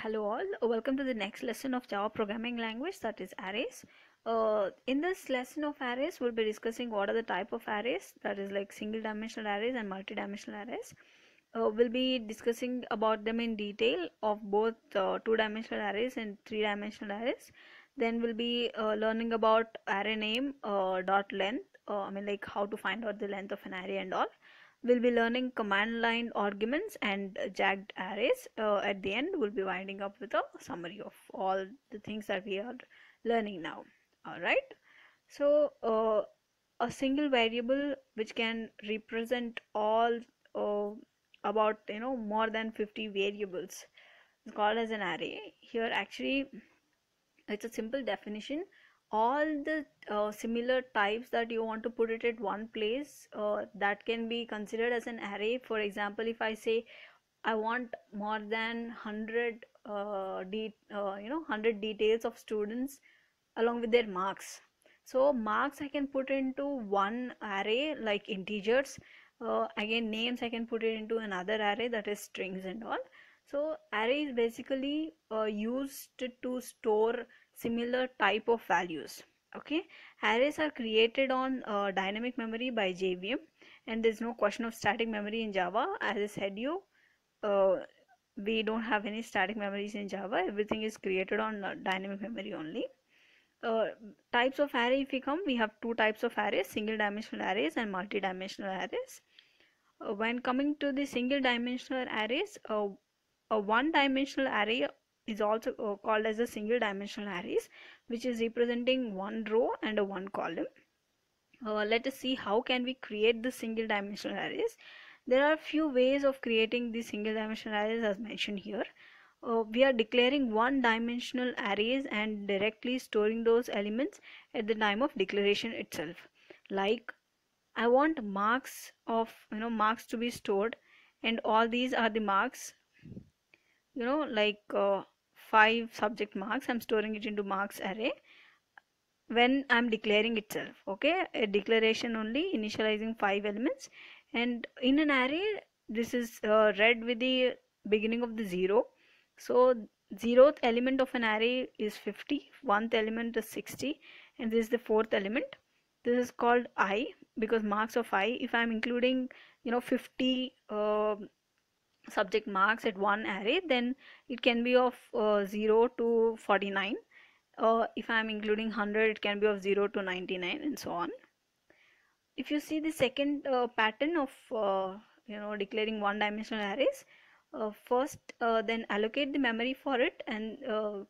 Hello all, welcome to the next lesson of Java programming language, that is arrays. In this lesson of arrays, we'll be discussing what are the type of arrays, that is like single dimensional arrays and multi-dimensional arrays. We'll be discussing about them in detail of both two-dimensional arrays and three-dimensional arrays. Then we'll be learning about array name, dot length, like how to find out the length of an array and all. We'll be learning command line arguments and jagged arrays. At the end, we'll be winding up with a summary of all the things that we are learning now. Alright, so a single variable which can represent all about more than 50 variables is called as an array. Here actually it's a simple definition. All the similar types that you want to put it at one place, that can be considered as an array. For example, if I say I want more than 100 100 details of students along with their marks, so marks I can put into one array like integers. Again, names I can put it into another array, that is strings and all. So array is basically used to store similar type of values. Okay, arrays are created on dynamic memory by JVM, and there's no question of static memory in Java. As I said you, uh, we don't have any static memories in Java. Everything is created on dynamic memory only. uh, Types of array, if we come, we have two types of arrays: single dimensional arrays and multi-dimensional arrays. When coming to the single dimensional arrays, a one dimensional array is also called as a single dimensional arrays, which is representing one row and a one column. Let us see how can we create the single dimensional arrays. There are few ways of creating the single dimensional arrays as mentioned here. We are declaring one dimensional arrays and directly storing those elements at the time of declaration itself. Like, I want marks of marks to be stored, and all these are the marks, like 5 subject marks. I'm storing it into marks array when I'm declaring itself. Okay, a declaration only, initializing 5 elements, and in an array this is read with the beginning of the 0. So 0th element of an array is 50, 1th element is 60, and this is the 4th element. This is called I, because marks of I, if I'm including 50 subject marks at one array, then it can be of 0 to 49. If I'm including 100, it can be of 0 to 99 and so on. If you see the second pattern of declaring one dimensional arrays, first then allocate the memory for it, and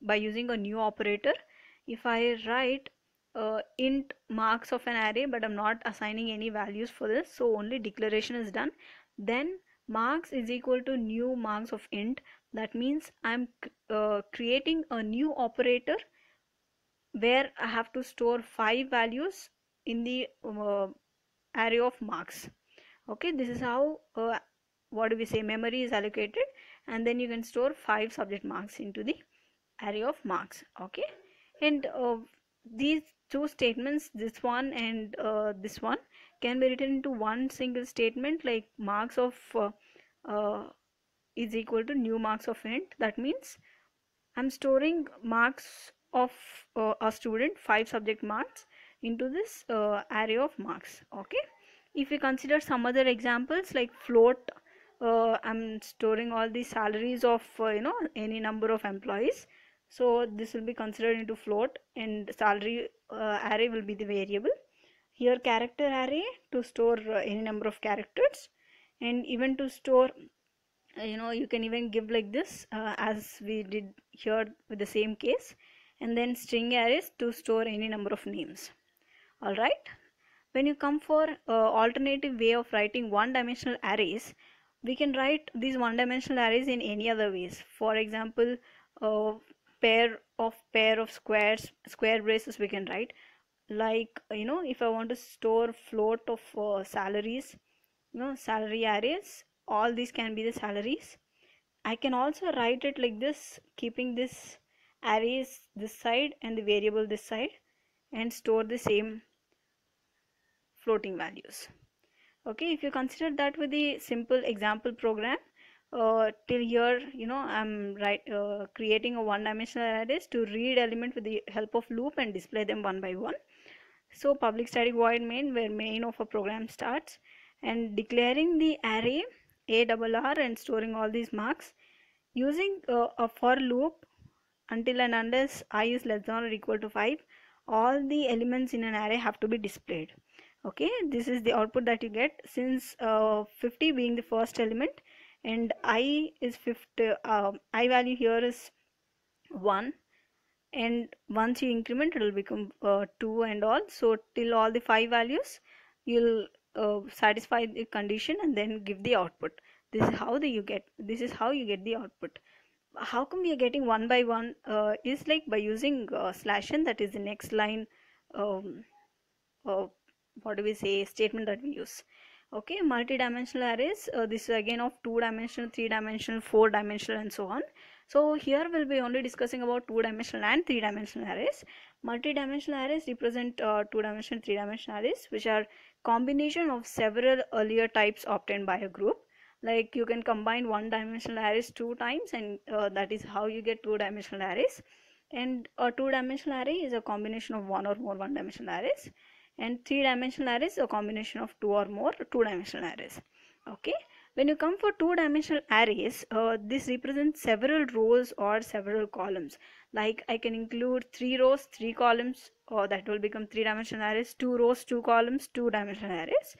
by using a new operator. If I write int marks of an array, but I'm not assigning any values for this, so only declaration is done, then marks is equal to new marks of int. That means I'm creating a new operator where I have to store 5 values in the array of marks. Okay, this is how what do we say, memory is allocated, and then you can store 5 subject marks into the array of marks. Okay, and these two statements, this one and this one, can be written into one single statement, like marks of uh, is equal to new marks of int. That means I'm storing marks of a student, 5 subject marks, into this array of marks. Okay, if we consider some other examples like float, I'm storing all the salaries of any number of employees, so this will be considered into float, and salary array will be the variable. Here character array to store any number of characters, and even to store you can even give like this, as we did here with the same case, and then string arrays to store any number of names. All right, when you come for alternative way of writing one dimensional arrays, we can write these one dimensional arrays in any other ways. For example, uh, pair of square braces we can write, like if I want to store float of salaries, salary arrays, all these can be the salaries. I can also write it like this, keeping this arrays this side and the variable this side, and store the same floating values. Okay, if you consider that with the simple example program, till here, I'm creating a one-dimensional arrays to read element with the help of loop and display them one by one. So public static void main, where main of a program starts, and declaring the array ARR and storing all these marks using a for loop until and unless I is less than or equal to 5, all the elements in an array have to be displayed. Okay, this is the output that you get, since 50 being the first element and I is 50, I value here is 1, and once you increment it will become 2 and all. So till all the 5 values you'll satisfy the condition and then give the output. This is how you get the output. How come we are getting one by one? Is like by using slash n, that is the next line, um, uh, what do we say, statement that we use. Okay, multi-dimensional arrays, this is again of 2-dimensional, 3-dimensional, 4-dimensional and so on. So here we'll be only discussing about 2-dimensional and 3-dimensional arrays. Multi-dimensional arrays represent 2-dimensional, 3-dimensional arrays, which are combination of several earlier types obtained by a group. Like you can combine 1-dimensional arrays 2 times, and that is how you get 2-dimensional arrays. And a 2-dimensional array is a combination of 1 or more 1-dimensional arrays, and 3-dimensional arrays a combination of 2 or more 2-dimensional arrays. Okay, when you come for 2-dimensional arrays, this represents several rows or several columns. Like I can include 3 rows 3 columns, or that will become 3-dimensional arrays. 2 rows 2 columns, 2-dimensional arrays.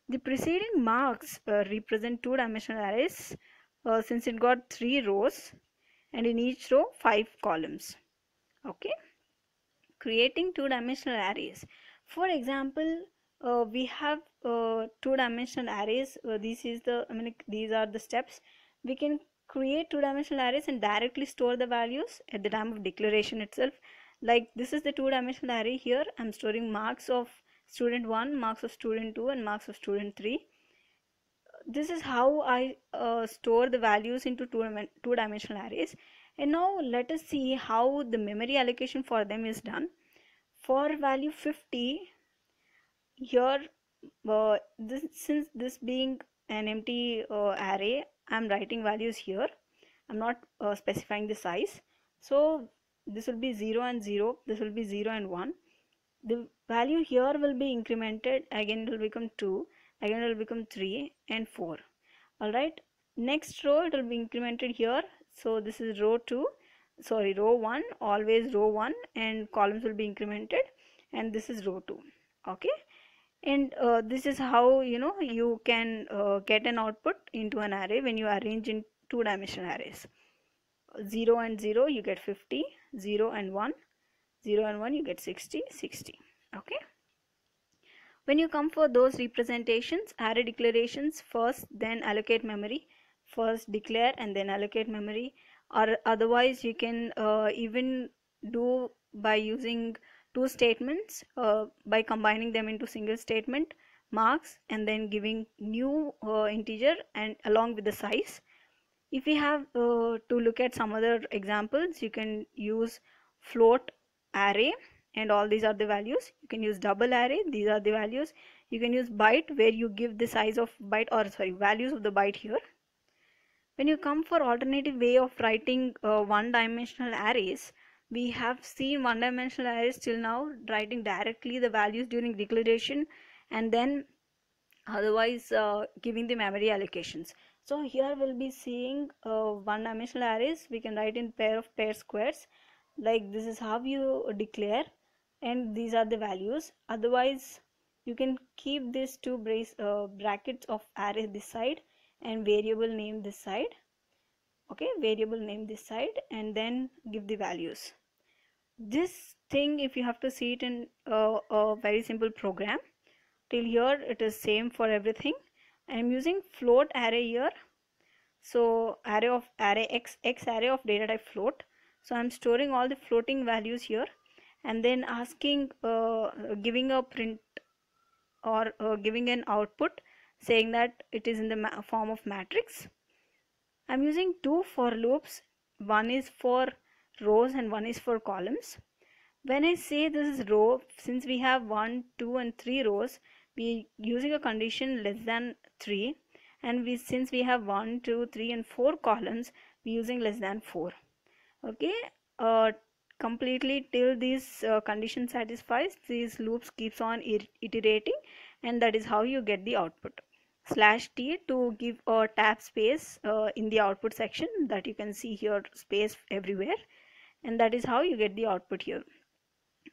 The preceding marks represent 2-dimensional arrays, since it got 3 rows and in each row 5 columns. Okay, creating 2-dimensional arrays. For example, we have 2-dimensional arrays. These are the steps. We can create 2-dimensional arrays and directly store the values at the time of declaration itself. Like this is the 2-dimensional array. Here I'm storing marks of student 1, marks of student 2 and marks of student 3. This is how I store the values into 2-dimensional arrays. And now let us see how the memory allocation for them is done. For value 50, here since this being an empty array, I'm writing values here. I'm not specifying the size. So this will be 0 and 0, this will be 0 and 1. The value here will be incremented, again it will become 2, again it will become 3 and 4. Alright, next row it will be incremented here. So this is row 1, always row 1, and columns will be incremented, and this is row 2. Okay, and this is how you can get an output into an array when you arrange in 2-dimensional arrays. 0 and 0 you get 50, 0 and 1, 0 and 1 you get 60, 60. Okay, when you come for those representations, array declarations, first then allocate memory, first declare and then allocate memory, or otherwise you can even do by using 2 statements, by combining them into single statement, marks, and then giving new integer and along with the size. If we have to look at some other examples, you can use float array and all these are the values. You can use double array, these are the values. You can use byte, where you give the size of byte, or sorry, values of the byte here. When you come for alternative way of writing one-dimensional arrays, we have seen one-dimensional arrays till now writing directly the values during declaration and then otherwise giving the memory allocations. So here we'll be seeing one-dimensional arrays. We can write in pair squares. Like this is how you declare, and these are the values. Otherwise you can keep these two brackets of array this side and variable name this side. Okay, variable name this side, and then give the values. This thing, if you have to see it in a very simple program, till here it is same for everything. I am using float array here. So array x array of data type float. So I'm storing all the floating values here, and then asking giving a print or giving an output saying that it is in the form of matrix. I'm using 2 for loops. One is for rows and one is for columns. When I say this is row, since we have 1, 2 and 3 rows, we using a condition less than 3, and since we have 1, 2, 3 and 4 columns, we're using less than 4. Okay, uh, completely till this condition satisfies, these loops keeps on iterating, and that is how you get the output. /t to give a tab space in the output section, that you can see here, space everywhere, and that is how you get the output here.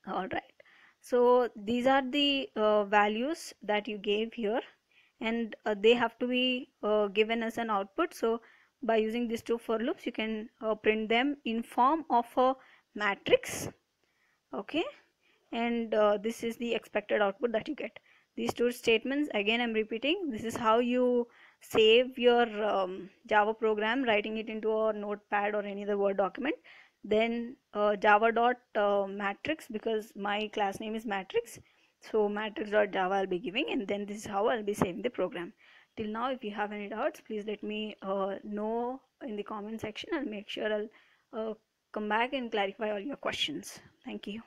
All right, so these are the values that you gave here, and they have to be given as an output. So by using these two for loops, you can print them in form of a matrix. Okay, and this is the expected output that you get. These two statements, again I'm repeating, this is how you save your Java program, writing it into a notepad or any other Word document. Then java dot matrix, because my class name is matrix, so matrix dot java I'll be giving, and then this is how I'll be saving the program. Till now, if you have any doubts, please let me know in the comment section. I'll make sure I'll come back and clarify all your questions. Thank you.